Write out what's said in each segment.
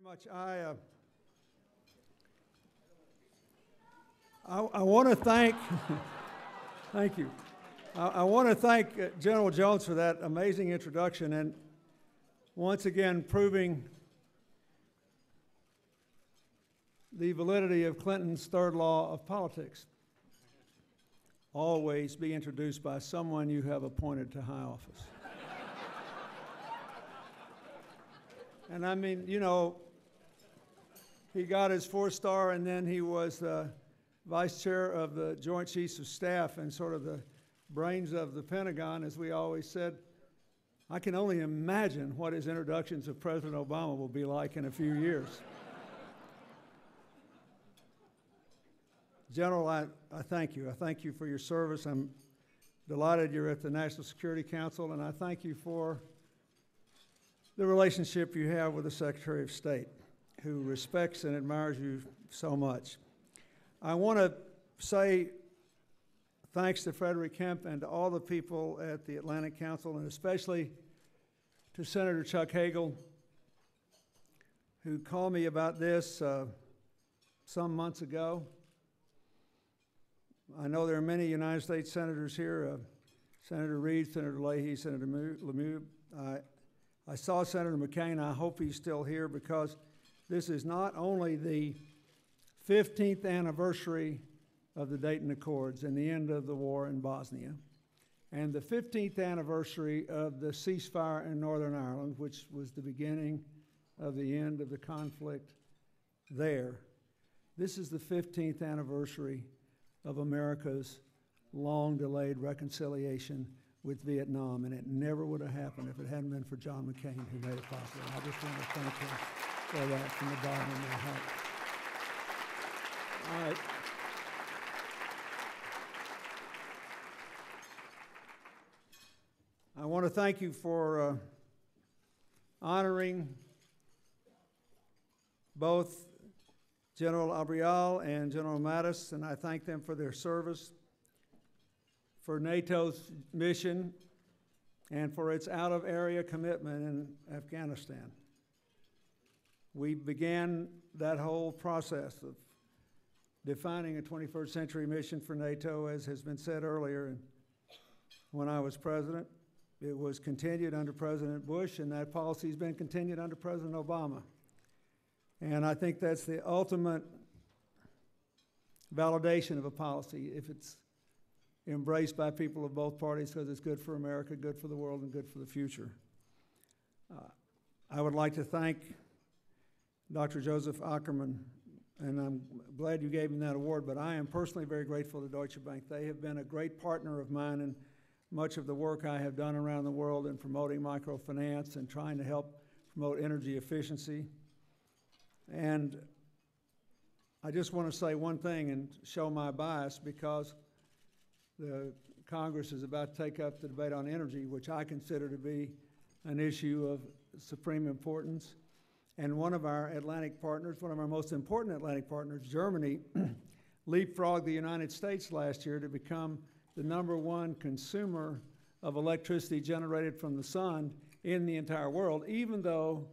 Much. I want to thank, thank you. I want to thank General Jones for that amazing introduction and once again proving the validity of Clinton's third law of politics. Always be introduced by someone you have appointed to high office. And I mean, you know, he got his 4-star and then he was vice chair of the Joint Chiefs of Staff and sort of the brains of the Pentagon, as we always said. I can only imagine what his introductions of President Obama will be like in a few years. General, I thank you. I thank you for your service. I'm delighted you're at the National Security Council, and I thank you for the relationship you have with the Secretary of State, who respects and admires you so much. I want to say thanks to Frederick Kemp and to all the people at the Atlantic Council, and especially to Senator Chuck Hagel, who called me about this some months ago. I know there are many United States senators here, Senator Reid, Senator Leahy, Senator Lemieux. I saw Senator McCain. I hope he's still here because this is not only the 15th anniversary of the Dayton Accords and the end of the war in Bosnia, and the 15th anniversary of the ceasefire in Northern Ireland, which was the beginning of the end of the conflict there. This is the 15th anniversary of America's long-delayed reconciliation with Vietnam, and it never would have happened if it hadn't been for John McCain, who made it possible. And I just want to thank him for that from the bottom of my heart. All right. I want to thank you for honoring both General Abrial and General Mattis, and I thank them for their service, for NATO's mission, and for its out-of-area commitment in Afghanistan. We began that whole process of defining a 21st century mission for NATO, as has been said earlier. And when I was president, it was continued under President Bush, and that policy has been continued under President Obama. And I think that's the ultimate validation of a policy if it's embraced by people of both parties, because it's good for America, good for the world, and good for the future. I would like to thank Dr. Joseph Ackerman, and I'm glad you gave him that award, but I am personally very grateful to Deutsche Bank. They have been a great partner of mine in much of the work I have done around the world in promoting microfinance and trying to help promote energy efficiency. And I just want to say one thing and show my bias, because the Congress is about to take up the debate on energy, which I consider to be an issue of supreme importance. And one of our Atlantic partners, one of our most important Atlantic partners, Germany, leapfrogged the United States last year to become the #1 consumer of electricity generated from the sun in the entire world, even though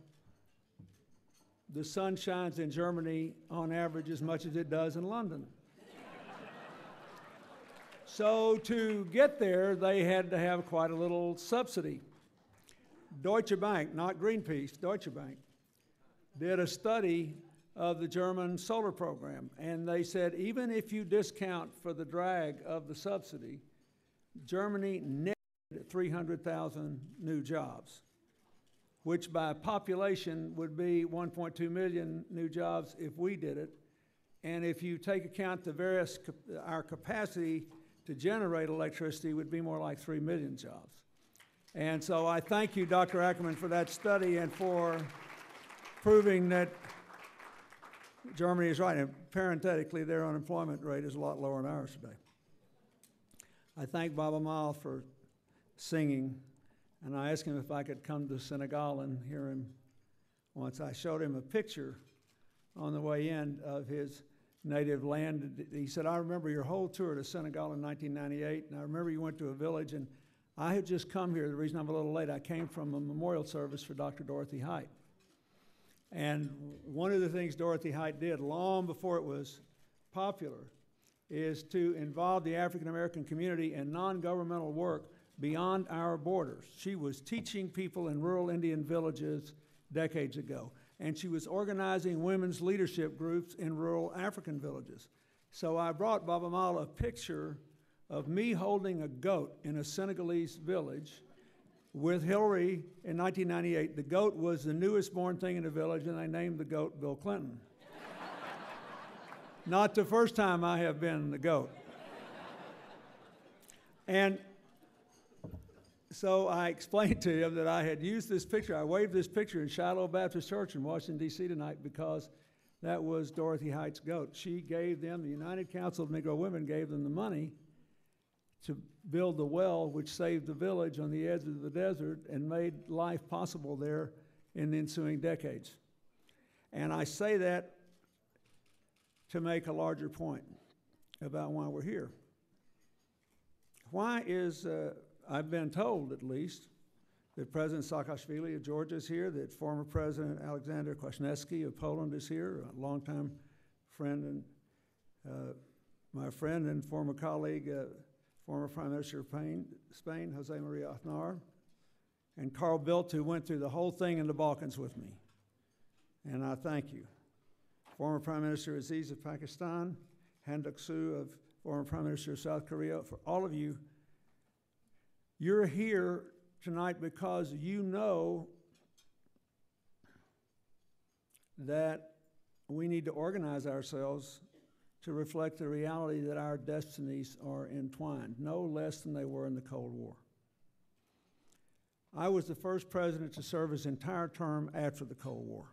the sun shines in Germany on average as much as it does in London. So to get there, they had to have quite a little subsidy. Deutsche Bank, not Greenpeace, Deutsche Bank, did a study of the German solar program, and they said even if you discount for the drag of the subsidy, Germany netted 300,000 new jobs, which by population would be 1.2 million new jobs if we did it. And if you take account our capacity to generate electricity would be more like 3 million jobs. And so I thank you, Dr. Ackerman, for that study and for proving that Germany is right. And parenthetically, their unemployment rate is a lot lower than ours today. I thank Bob Amal for singing. And I asked him if I could come to Senegal and hear him once. I showed him a picture on the way in of his native land. He said, I remember your whole tour to Senegal in 1998, and I remember you went to a village, and I had just come here. The reason I'm a little late, I came from a memorial service for Dr. Dorothy Height. And one of the things Dorothy Height did long before it was popular is to involve the African American community in non-governmental work beyond our borders. She was teaching people in rural Indian villages decades ago, and she was organizing women's leadership groups in rural African villages. So I brought Baba Mala a picture of me holding a goat in a Senegalese village with Hillary in 1998. The goat was the newest born thing in the village, and they named the goat Bill Clinton. Not the first time I have been the goat. And so I explained to him that I had used this picture. I waved this picture in Shiloh Baptist Church in Washington, D.C. tonight because that was Dorothy Height's goat. She gave them, the United Council of Negro Women gave them the money to build the well which saved the village on the edge of the desert and made life possible there in the ensuing decades. And I say that to make a larger point about why we're here. Why is, I've been told at least, that President Saakashvili of Georgia is here, that former President Alexander Kwasniewski of Poland is here, a longtime friend and my friend and former colleague, former Prime Minister of Spain, Jose Maria Aznar, and Carl Bildt, who went through the whole thing in the Balkans with me. And I thank you. Former Prime Minister Aziz of Pakistan, Han Duck-soo of former Prime Minister of South Korea, for all of you, you're here tonight because you know that we need to organize ourselves to reflect the reality that our destinies are entwined, no less than they were in the Cold War. I was the first president to serve his entire term after the Cold War.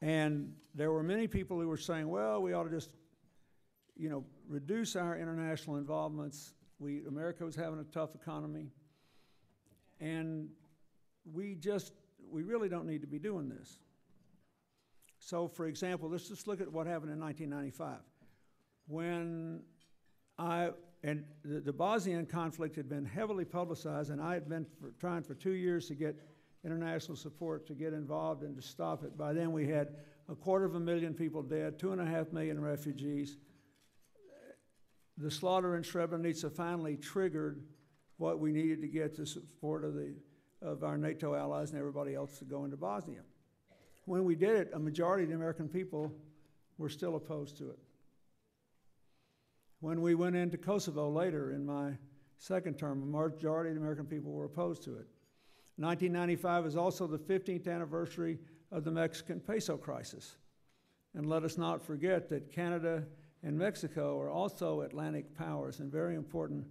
And there were many people who were saying, well, we ought to just, reduce our international involvements. America was having a tough economy. And we really don't need to be doing this. So, for example, let's just look at what happened in 1995. When the Bosnian conflict had been heavily publicized, and I had been trying for 2 years to get international support to get involved and to stop it. By then we had 250,000 people dead, 2.5 million refugees. The slaughter in Srebrenica finally triggered what we needed to get the support of our NATO allies and everybody else to go into Bosnia. When we did it, a majority of the American people were still opposed to it. When we went into Kosovo later in my second term, a majority of the American people were opposed to it. 1995 is also the 15th anniversary of the Mexican peso crisis. And let us not forget that Canada and Mexico are also Atlantic powers and very important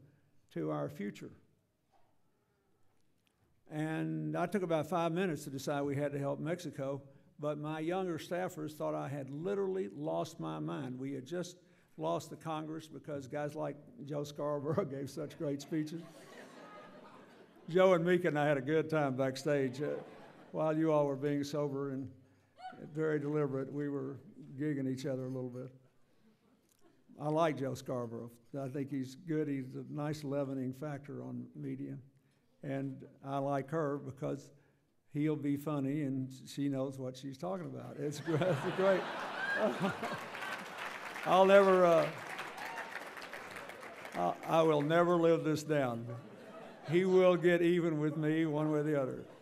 to our future. And I took about 5 minutes to decide we had to help Mexico, but my younger staffers thought I had literally lost my mind. We had just lost the Congress because guys like Joe Scarborough gave such great speeches. Joe and Mika and I had a good time backstage. While you all were being sober and very deliberate, we were gigging each other a little bit. I like Joe Scarborough. I think he's good. He's a nice leavening factor on media. And I like her because he'll be funny and she knows what she's talking about. It's great. I will never live this down. He will get even with me one way or the other.